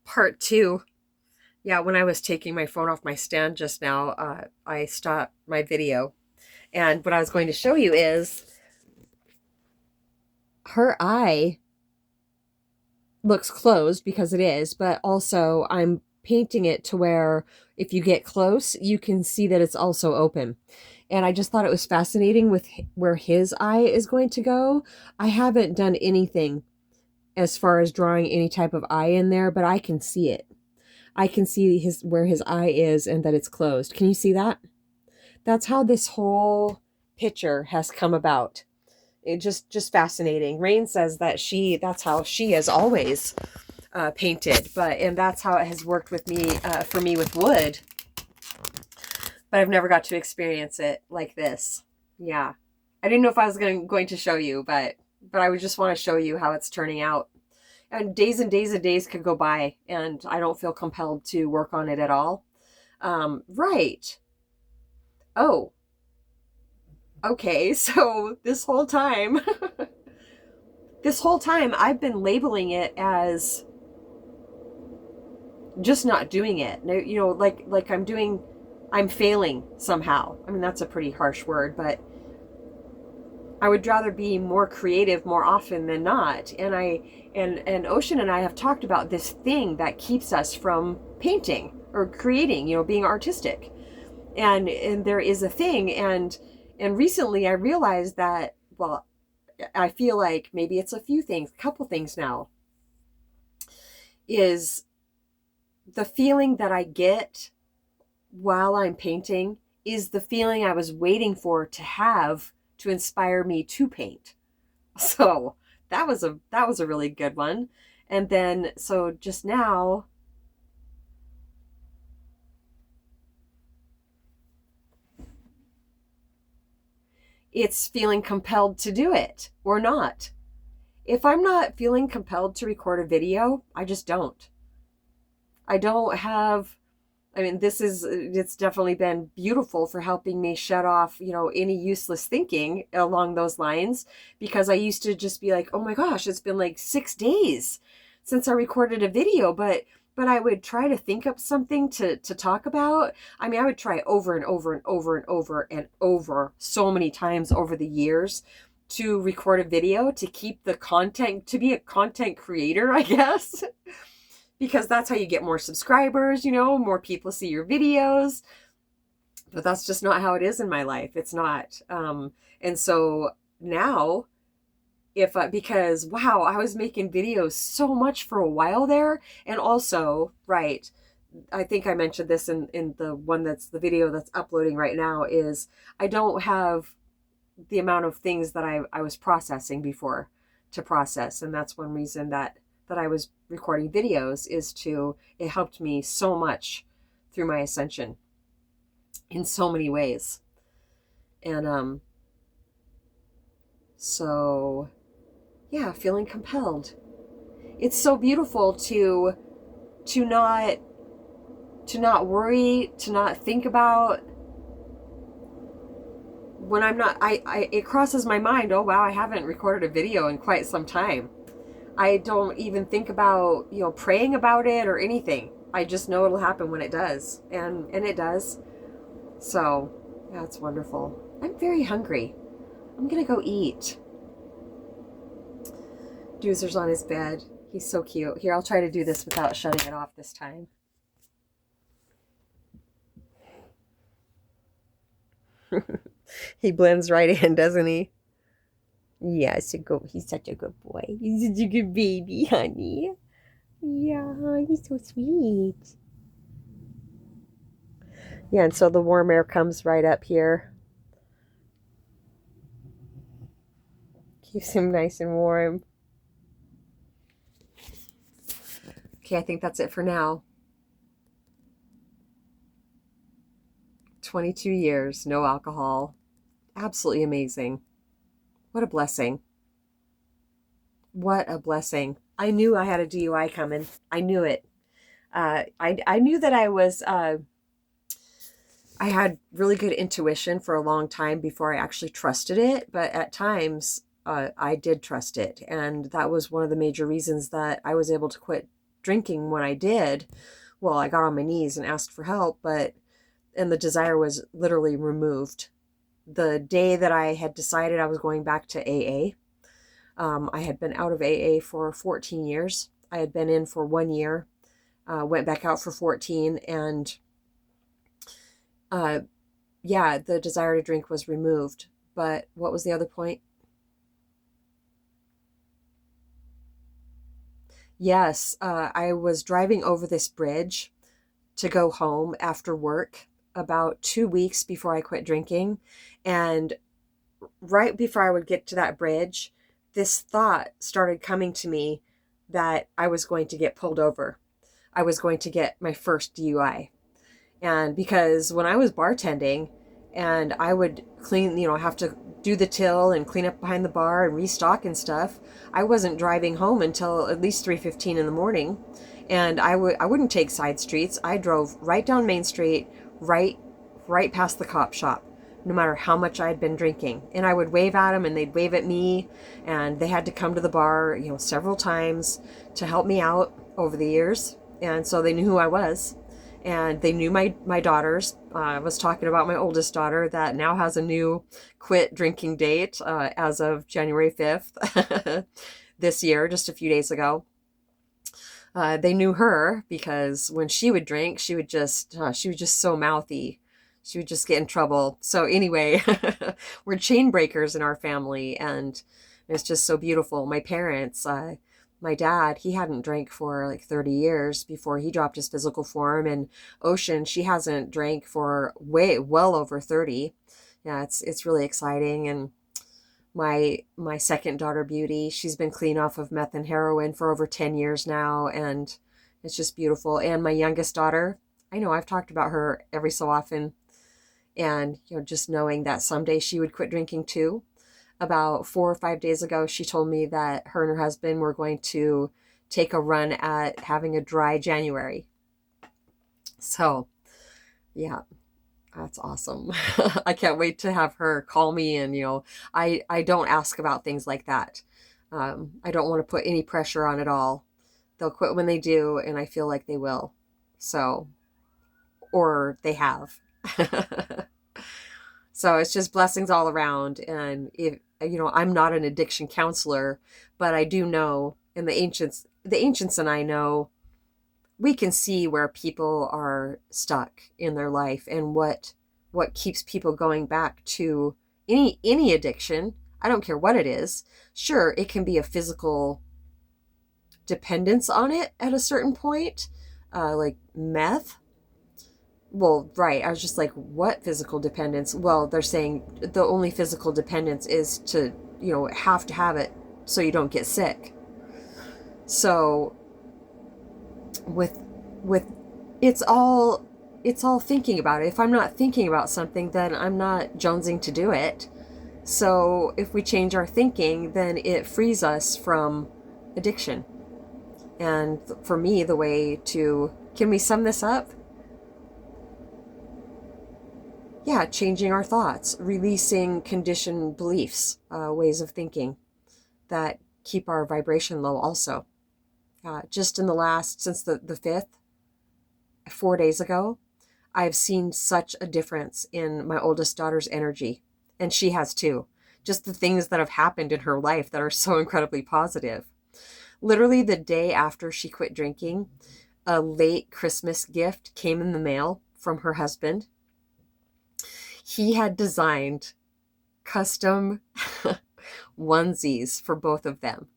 Part two. Yeah, when I was taking my phone off my stand just now, I stopped my video. And what I was going to show you is her eye looks closed because it is, but also I'm painting it to where if you get close, you can see that it's also open. And I just thought it was fascinating with where his eye is going to go. I haven't done anything as far as drawing any type of eye in there, but I can see it. I can see his where his eye is and that it's closed. Can you see that? That's how this whole picture has come about. It just fascinating. Rain says that that's how she has always painted, and that's how it has worked with me, for me with wood, but I've never got to experience it like this. Yeah. I didn't know if I was going to show you, but I would just want to show you how it's turning out. And days and days and days could go by and I don't feel compelled to work on it at all. Right. Oh, okay. So this whole time I've been labeling it as just not doing it. You know, like I'm failing somehow. I mean, that's a pretty harsh word, but I would rather be more creative more often than not. And Ocean and I have talked about this thing that keeps us from painting or creating, you know, being artistic. And there is a thing, and recently I realized that, well, I feel like maybe it's a couple things now, is the feeling that I get while I'm painting is the feeling I was waiting for to have to inspire me to paint. So that was a really good one. And then so just now it's feeling compelled to do it or not. If I'm not feeling compelled to record a video, I just don't. I don't have, I mean, it's definitely been beautiful for helping me shut off, you know, any useless thinking along those lines, because I used to just be like, oh my gosh, it's been like 6 days since I recorded a video, but I would try to think up something to talk about. I mean, I would try over and over and over and over and over so many times over the years to record a video, to keep the content, to be a content creator, I guess. Because that's how you get more subscribers, you know, more people see your videos. But that's just not how it is in my life. It's not. And so now, because wow, I was making videos so much for a while there. And also, right, I think I mentioned this in the one that's the video that's uploading right now, is I don't have the amount of things that I was processing before to process. And that's one reason that I was recording videos, is it helped me so much through my ascension in so many ways. And so yeah, feeling compelled. It's so beautiful to not worry, to not think about when I'm not, it crosses my mind, oh wow, I haven't recorded a video in quite some time. I don't even think about, you know, praying about it or anything. I just know it'll happen when it does. And it does. So, yeah, it's wonderful. I'm very hungry. I'm going to go eat. Doozer's on his bed. He's so cute. Here, I'll try to do this without shutting it off this time. He blends right in, doesn't he? Yeah, he's such a good boy. He's such a good baby, honey. Yeah, he's so sweet. Yeah, and so the warm air comes right up here. Keeps him nice and warm. Okay, I think that's it for now. 22 years, no alcohol. Absolutely amazing. What a blessing. What a blessing. I knew I had a DUI coming. I knew it. I knew that I had really good intuition for a long time before I actually trusted it, but at times I did trust it. And that was one of the major reasons that I was able to quit drinking when I did, well, I got on my knees and asked for help, and the desire was literally removed. The day that I had decided I was going back to AA, I had been out of AA for 14 years. I had been in for 1 year, went back out for 14, and the desire to drink was removed. But what was the other point? Yes, I was driving over this bridge to go home after work about 2 weeks before I quit drinking. And right before I would get to that bridge, this thought started coming to me that I was going to get pulled over. I was going to get my first DUI. And because when I was bartending and I would clean, have to do the till and clean up behind the bar and restock and stuff, I wasn't driving home until at least 3:15 in the morning. And I wouldn't take side streets. I drove right down Main Street, right past the cop shop, no matter how much I had been drinking. And I would wave at them and they'd wave at me, and they had to come to the bar, several times to help me out over the years. And so they knew who I was. And they knew my daughters. I was talking about my oldest daughter that now has a new quit drinking date as of January 5th this year, just a few days ago. They knew her because when she would drink, she was just so mouthy. She would just get in trouble. So anyway, we're chain breakers in our family, and it's just so beautiful. My parents, my dad, he hadn't drank for like 30 years before he dropped his physical form. And Ocean, she hasn't drank for well over 30. Yeah, it's really exciting. And my second daughter, Beauty, she's been clean off of meth and heroin for over 10 years now. And it's just beautiful. And my youngest daughter, I know I've talked about her every so often. And, just knowing that someday she would quit drinking too. About 4 or 5 days ago, she told me that her and her husband were going to take a run at having a dry January. So, yeah, that's awesome. I can't wait to have her call me. And, I don't ask about things like that. I don't want to put any pressure on at all. They'll quit when they do, and I feel like they will. So, or they have. So it's just blessings all around. And if I'm not an addiction counselor, but I do know, and the ancients and I know, we can see where people are stuck in their life and what keeps people going back to any addiction. I don't care what it is. Sure, it can be a physical dependence on it at a certain point, like meth. Well, right. I was just like, what physical dependence? Well, they're saying the only physical dependence is to, have to have it so you don't get sick. So with it's all thinking about it. If I'm not thinking about something, then I'm not jonesing to do it. So if we change our thinking, then it frees us from addiction. And for me, can we sum this up? Yeah, changing our thoughts, releasing conditioned beliefs, ways of thinking that keep our vibration low also. Just in since the 5th, 4 days ago, I've seen such a difference in my oldest daughter's energy. And she has too. Just the things that have happened in her life that are so incredibly positive. Literally the day after she quit drinking, a late Christmas gift came in the mail from her husband. He had designed custom onesies for both of them,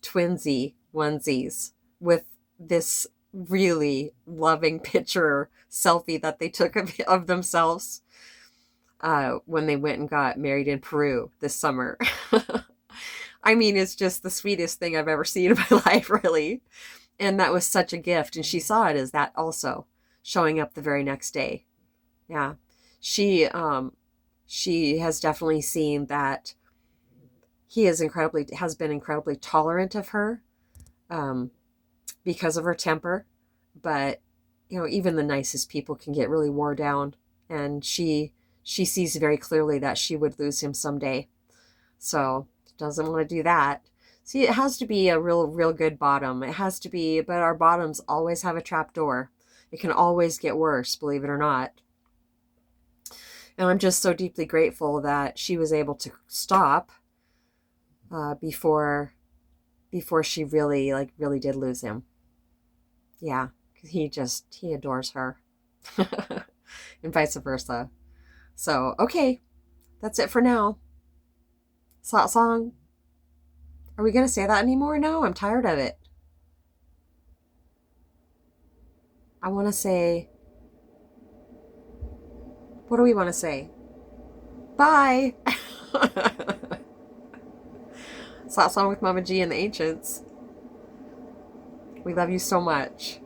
twinsy onesies, with this really loving picture selfie that they took of themselves when they went and got married in Peru this summer. I mean, it's just the sweetest thing I've ever seen in my life, really. And that was such a gift. And she saw it as that also, showing up the very next day. Yeah. She has definitely seen that he has been incredibly tolerant of her, because of her temper. But, even the nicest people can get really wore down. And she sees very clearly that she would lose him someday. So doesn't want to do that. See, it has to be a real good bottom. It has to be, but our bottoms always have a trap door. It can always get worse, believe it or not. And I'm just so deeply grateful that she was able to stop before she really did lose him. Yeah, he adores her. And vice versa. So, okay, that's it for now. Satsang. Are we going to say that anymore? No, I'm tired of it. I want to say, what do we want to say? Bye. Satsang with Mama G and the ancients. We love you so much.